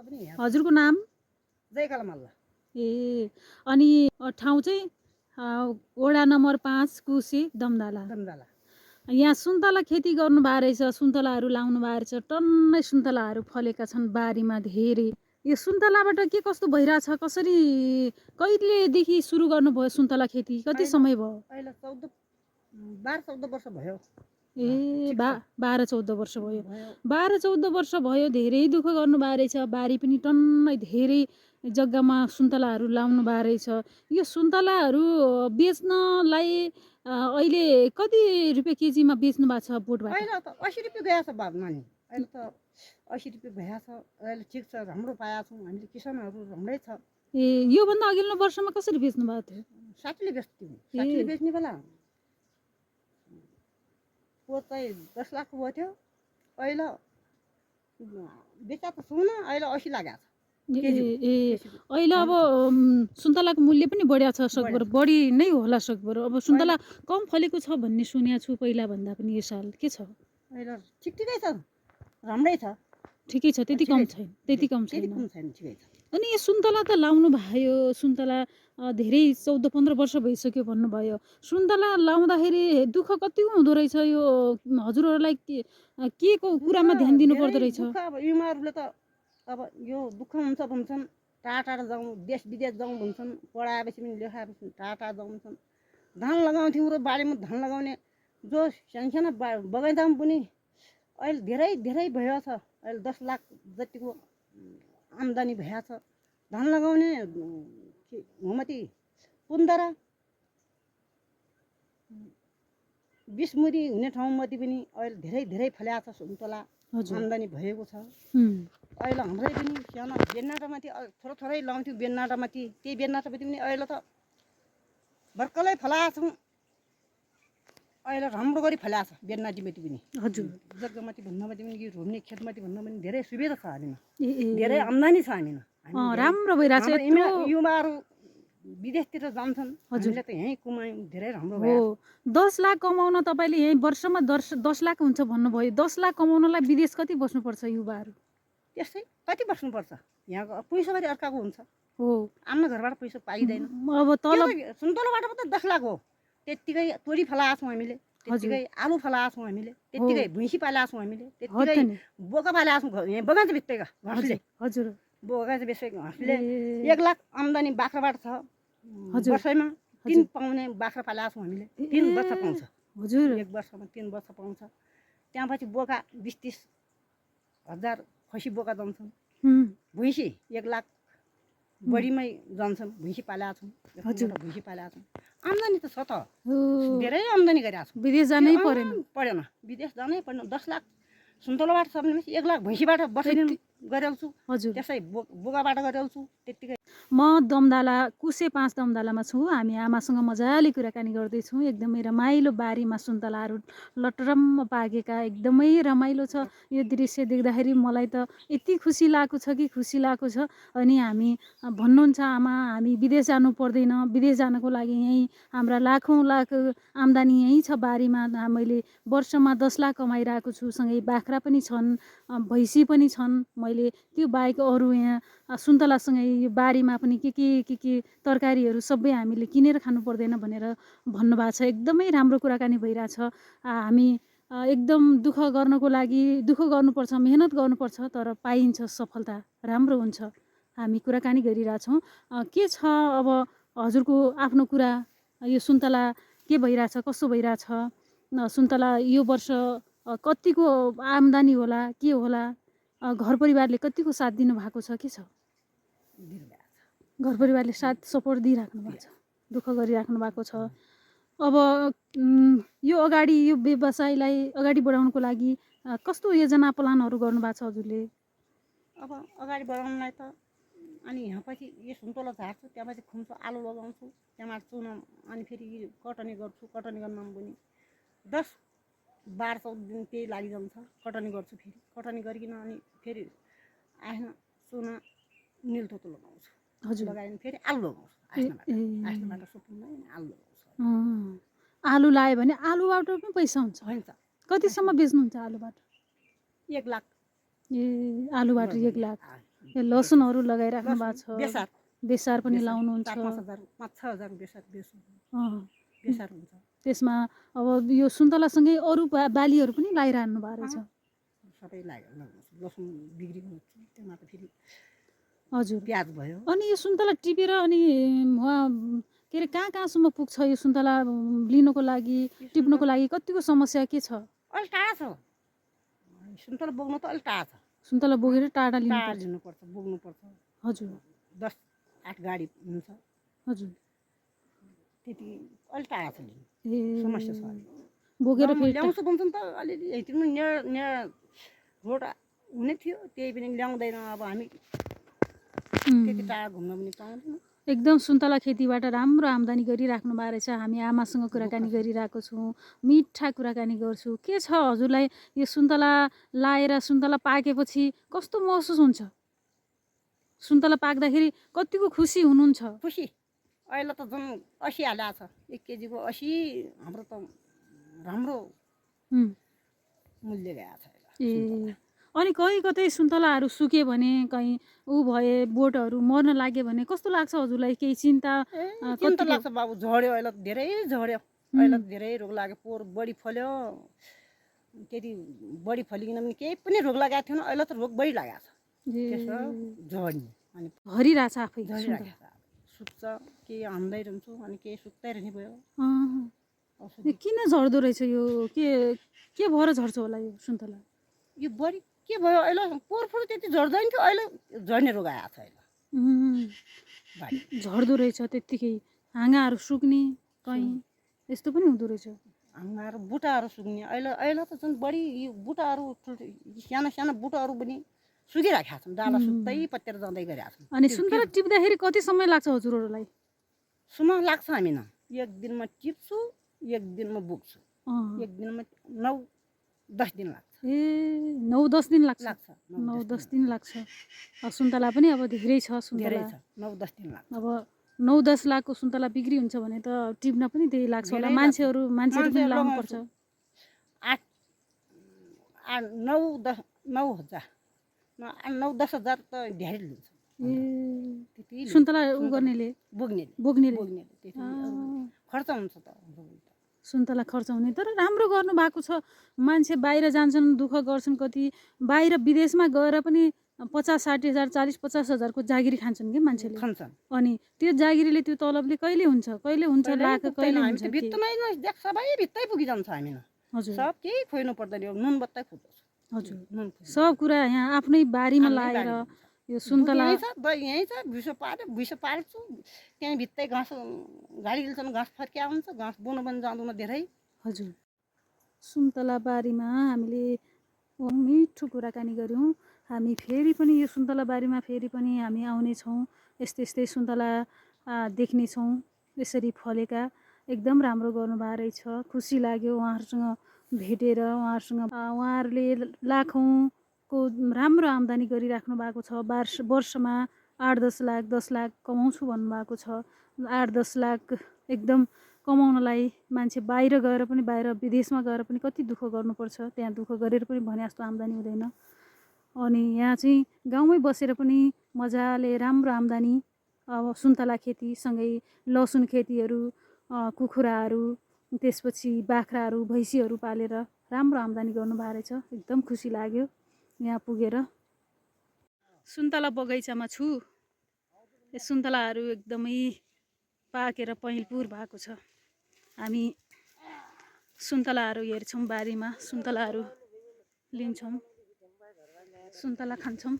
पनि यहाँ हजुरको नाम? जयकाला मल्ल। ए अनि ठाउँ चाहिँ वडा नम्बर 5 कुसे दमदाला। दमदाला। यहाँ सुन्तला खेती गर्नुभएको रहेछ, सुन्तलाहरू लाउनु भएको रहेछ, टन्नै सुन्तलाहरू फलेका छन् बारीमा धेरै। यो सुन्तलाबाट के कस्तो भइरहेछ, कसरी कहिलेदेखि सुरु गर्नुभयो सुन्तला खेती, कति समय भयो? अहिले 12-14 वर्ष भयो। ए 12-14 वर्ष भयो। 12-14 वर्ष भयो, धेरै दुःख गर्नुभएको रहेछ, बारी पनि टन्नै धेरै जग्गामा सुन्तलाहरू लाउनु भएको रहेछ। यो सुन्तलाहरू बेच्नलाई अहिले कति रुपियाँ केजीमा बेच्नु भएको छ बोटबाट? अहिले त 80 रुपियाँ गएको छ नानी। अहिले त 80 रुपियाँ भएको छ। अहिले ठिक छ, राम्रो पाएका छौँ हामीले, किसानहरू राम्रै छ। ए योभन्दा अघिल्लो वर्षमा कसरी बेच्नु भएको थियो? 60ले बेच्थ्यौँ। 60ले बेच्ने बेला पोत चाहिँ 10 लाखको भयो थियो। अहिले बेचा त छौँ न, अहिले 80 लागेको छ। अहिले अब सुन्तलाको मूल्य पनि बढ्या छ, सकभर बढी नै होला सकभर। अब सुन्तला कम फलेको छ भन्ने सुनेको छु पहिला भन्दा पनि यो साल के छ? अहिले ठिकै छ, राम्रै छ। ठिकै छ, त्यति कम छैन, त्यति कम छैन। ठिकै छ। अनि यो सुन्तला त लाउनु भयो, सुन्तला धेरै 14-15 वर्ष भइसक्यो भन्नुभयो। सुन्तला लाउँदाखेरि दुःख कति हुँदो रहेछ? यो हजुरहरूलाई के को कुरामा ध्यान दिनु पर्दो रहेछ? अब युवाहरूले त अब यो दुःख हुन्छ भन्छन्, टाढा जाउँ, देश विदेश जाउँ भन्छन्, पढाएपछि पनि लेखाएपछि टाढा जाउँछन्। धान लगाउँथ्यौँ र बारीमा धान लगाउने जो सानसानो बगैँचामा पनि अहिले धेरै धेरै भएको छ। अहिले 10 लाख जतिको आम्दानी भएको छ। धान लगाउने हुमती 15 20 मुरी हुने ठाउँमध्ये पनि अहिले धेरै धेरै फलेको छ सुन्तला, आम्दानी भएको छ। अहिले हाम्रै पनि सानो बेन्नाटामाथि थोरै लाउँथ्यौँ, बेन्नाटामाथि त्यही बेन्नाटामाथि पनि अहिले त भर्खरै फलाएको छौँ। अहिले राम्रो गरी फलाएको छ बेन्नाटीमाथि पनि। हजुर, जग्गामाथि भन्दामाथि पनि यो रोप्ने खेतमाथि भन्दा पनि धेरै सुविधा छ हामीमा, धेरै आम्दानी छ हामीमा। राम्रो भइरहेछ। युवाहरू विदेशतिर जान्छन्, हामीले त यहीँ कमायौँ, धेरै राम्रो भयो। 10 लाख कमाउन तपाईँले यहीँ वर्षमा 10 लाख हुन्छ भन्नुभयो। 10 लाख कमाउनलाई विदेश कति बस्नुपर्छ युवाहरू? त्यस्तै कति बस्नुपर्छ, यहाँको पैसाबारी अर्काको हुन्छ हो। आफ्नो घरबाट पैसा पाइँदैन। अब तल सुन्तलाबाट त 10 लाख हो। त्यत्तिकै तोरी फलाएको छौँ हामीले, त्यत्तिकै आलु फलाएको छौँ हामीले, त्यत्तिकै भैँसी पालेको छौँ हामीले, त्यत्तिकै बोका पालेको छौँ। यहाँ बगैँचा बेच्दैका घाँसले, हजुर, बगैँचा बेचेको घाँसले 1 लाख आम्दानी बाख्राबाट छ। वर्षैमा 3 पाउने बाख्रा पालेको छौँ हामीले, 3 वर्ष पाउँछ। हजुर, 1 वर्षमा 3 वर्ष पाउँछ। त्यहाँपछि बोका 20-30 हजार खसी बोका जान्छन्। भैँसी 1 लाख बढीमै जान्छन्। भैँसी पालेका छौँ। हजुर, भैँसी पालेका छौँ। आम्दानी त छ त, धेरै आम्दानी गरिरहेको छौँ। विदेश जानै परेन, विदेश जानै परेन। 10 लाख सुन्तलाबाट छ भने 1 लाख भैँसीबाट बसाइदिनु गरेको छु। हजुर, त्यसै बोकाबाट गरेको छु। त्यत्तिकै म दमदाला कुसे 5 दमदालामा छु। हामी आमासँग मजाले कुराकानी गर्दैछौँ। एकदमै रमाइलो बारीमा सुन्तलाहरू लटरम्म पाकेका, एकदमै रमाइलो छ यो दृश्य देख्दाखेरि। मलाई त यति खुसी लागेको छ कि खुसी लागेको छ। अनि हामी भन्नुहुन्छ आमा हामी विदेश जानु पर्दैन, विदेश जानको लागि यहीँ हाम्रा लाखौँ लाख आम्दानी यहीँ छ बारीमा। मैले वर्षमा 10 लाख कमाइरहेको छु। सँगै बाख्रा पनि छन्, भैँसी पनि छन्। मैले त्यो बाहेक अरू यहाँ सुन्तलासँगै यो बारीमा पनि के तरकारीहरू सबै हामीले किनेर खानु पर्दैन भनेर भन्नुभएको छ। एकदमै राम्रो कुराकानी भइरहेछ। हामी एकदम दुःख गर्नको लागि दुःख गर्नुपर्छ, मेहनत गर्नुपर्छ, तर पाइन्छ सफलता, राम्रो हुन्छ। हामी कुराकानी गरिरहेछौँ। के छ अब हजुरको आफ्नो कुरा, यो सुन्तला के भइरहेछ, कसो भइरहेछ? सुन्तला यो वर्ष कतिको आम्दानी होला, के होला? घर परिवारले कतिको साथ दिनु भएको छ, के छ? घर परिवारले साथ सपोर्ट दिइराख्नु भएको छ, दुःख गरिराख्नु भएको छ। अब यो अगाडि यो व्यवसायलाई अगाडि बढाउनको लागि कस्तो योजना प्लानहरू गर्नुभएको छ हजुरले? अब अगाडि बढाउनलाई त अनि यहाँ पछि यो सुन्तला झार्छु, त्यहाँपछि खुम्छु, आलु लगाउँछु, त्यहाँबाट चुन, अनि फेरि कटनी गर्छु। कटनी गर्न पनि 10-12 दिन त्यही लागिजान्छ। कटनी गर्छु, फेरि कटनी गरिकन अनि फेरि आएन चुन निलथोतो लगाउँछु। हजुर, लगायो फेरि आलु लगाउँछु। आस्नाबाट सुत्दैन, आलु लगाउँछु। आलु लायो भने आलुबाट पनि पैसा हुन्छ? हुन्छ। कतिसम्म बेच्नुहुन्छ आलुबाट? 1 लाख। ए आलुबाट 1 लाख। लसुनहरू लगाइराख्नु भएको छ, बेसार बेसार पनि लाउनुहुन्छ। 4-5 हजार 5-6 हजार बेसार बेच्छु अँ, बेसार हुन्छ। त्यसमा अब यो सुन्तलासँगै अरू बालीहरू पनि लगाइरहनु भएको रहेछ। सबै लसुन बिक्री हुन्छ, त्यसमा त फेरि हजुर। प्याज भयो। अनि यो सुन्तला टिपेर अनि वहाँ के अरे कहाँसम्म पुग्छ यो सुन्तला लिनको लागि, टिप्नको लागि कतिको समस्या के छ? अलि टाढा छ, सुन्तला बोक्नु त अलि टाढा छ। सुन्तला बोकेर टाढा लिनुपर्छ। लिनुपर्छ, बोक्नुपर्छ। हजुर। 10-8 गाडी हुन्छ। हजुर। त्यति अलि टाढा छ लिनु, ए समस्या छ। बोकेर फेरि ल्याउँछु भन्छन् त अलिअलि यति पनि रोड हुने थियो, त्यही पनि ल्याउँदैन। अब हामी त्यति टाढा घुम्न पनि पाउँदैन। एकदम सुन्तला खेतीबाट राम्रो आम्दानी गरिराख्नु भएको रहेछ। हामी आमासँग कुराकानी गरिरहेको छौँ, मिठा कुराकानी गर्छु। के छ हजुरलाई यो सुन्तला लाएर सुन्तला पाकेपछि कस्तो महसुस हुन्छ? सुन्तला पाक्दाखेरि कतिको खुसी हुनुहुन्छ? खुसी अहिले त झन् 80 हालेको छ, 1 केजीको 80। हाम्रो त राम्रो मूल्य गएको छ। ए अनि कहीँ कतै सुन्तलाहरू सुक्यो भने, कहीँ भए बोटहरू मर्न लाग्यो भने कस्तो लाग्छ हजुरलाई? केही चिन्ता? चिन्ता लाग्छ बाबु, झऱ्यो अहिले त धेरै झऱ्यो। अहिले त धेरै रोग लाग्यो, पोहोर बढी फल्यो। त्यति बढी फलिकन पनि केही पनि रोग लागेको थिएन, अहिले त रोग बढी लागेको छ। त्यसो झर्ने अनि झरिरहेछ आफै, सुक्छ, केही हान्दै रहन्छु अनि केही सुक्दै रहने भयो। किन झर्दो रहेछ यो? के भएर झर्छ होला यो सुन्तला? यो बढी के भयो, अहिले पोहोर त्यति झर्दैन थियो, अहिले झर्ने रोग आएको छ। अहिले झर्दो रहेछ त्यत्तिकै, हाँगाहरू सुक्ने कहीँ यस्तो पनि हुँदो रहेछ। हाँगाहरू बुट्टाहरू सुक्ने अहिले त झन् बढी यो बुट्टाहरू साना साना बुट्टाहरू पनि सुकिराखेका छन्, डाला सुक्दै पत्तेर जाँदै गरेका छन्। अनि सुन्तला टिप्दाखेरि कति समय लाग्छ हजुरहरूलाई? समय लाग्छ, हामी न 1 दिनमा टिप्छु, 1 दिनमा बोक्छु। 1 दिनमा 9-10 दिन लाग्छ। ए 9-10 दिन लाग्छ। 9-10 दिन लाग्छ। सुन्तला पनि अब धेरै छ, धेरै छ, 9-10 दिन लाग्छ। अब 9-10 लाखको सुन्तला बिक्री हुन्छ भने त टिप्न पनि त्यही लाग्छ होला। मान्छेहरू पनि लाउनुपर्छ। 9-10 हजार त धेरै लिन्छ। सुन्तला गर्नेले, बोक्नेले खर्च हुन्छ त। सुन्तला खर्च हुने, तर राम्रो गर्नु भएको छ। मान्छे बाहिर जान्छन्, दुःख गर्छन्, कति बाहिर विदेशमा गएर पनि 50-60 हजार 40-50 हजारको जागिरी खान्छन् कि मान्छेले। अनि त्यो जागिरीले, त्यो तलबले कहिले हुन्छ लाख, कहिले हुन्छ सबै भित्तै पुगिजान्छ। हामी न सब केही खोइनु पर्दैन, नुन बत्तै खुट्छ। हजुर, सब कुरा यहाँ आफ्नै बारीमा लाएर यो सुन्तला यहीँ छ। भुइँसो पार्छु, त्यहीँ भित्तै घाँस गाडी हिल्छन्, घाँस फर्किया हुन्छ, घाँस बोल्नु पनि जाँदैन धेरै। हजुर, सुन्तला बारीमा हामीले मिठो कुराकानी गऱ्यौँ। हामी फेरि पनि यो सुन्तला बारीमा फेरि पनि हामी आउनेछौँ। यस्तै सुन्तला देख्नेछौँ, यसरी फलेका। एकदम राम्रो गर्नुभएको रहेछ, खुसी लाग्यो उहाँहरूसँग भेटेर। उहाँहरूले लाखौँको राम्रो आम्दानी गरिराख्नु भएको छ। वर्षमा 8-10 लाख 10 लाख कमाउँछु भन्नुभएको छ। 8-10 लाख एकदम कमाउनलाई मान्छे बाहिर गएर पनि, बाहिर विदेशमा गएर पनि कति दुःख गर्नुपर्छ। त्यहाँ दुःख गरेर पनि भने जस्तो आम्दानी हुँदैन। अनि यहाँ चाहिँ गाउँमै बसेर पनि मजाले राम्रो आम्दानी, अब सुन्तला खेतीसँगै लसुन खेतीहरू, कुखुराहरू, त्यसपछि बाख्राहरू, भैँसीहरू पालेर राम्रो आम्दानी गर्नुभएको रहेछ। एकदम खुसी लाग्यो यहाँ पुगेर। सुन्तला बगैँचामा छु। यो सुन्तलाहरू एकदमै पाकेर पहिलपुर भएको छ। हामी सुन्तलाहरू हेर्छौँ बारीमा, सुन्तलाहरू लिन्छौँ, सुन्तला खान्छौँ।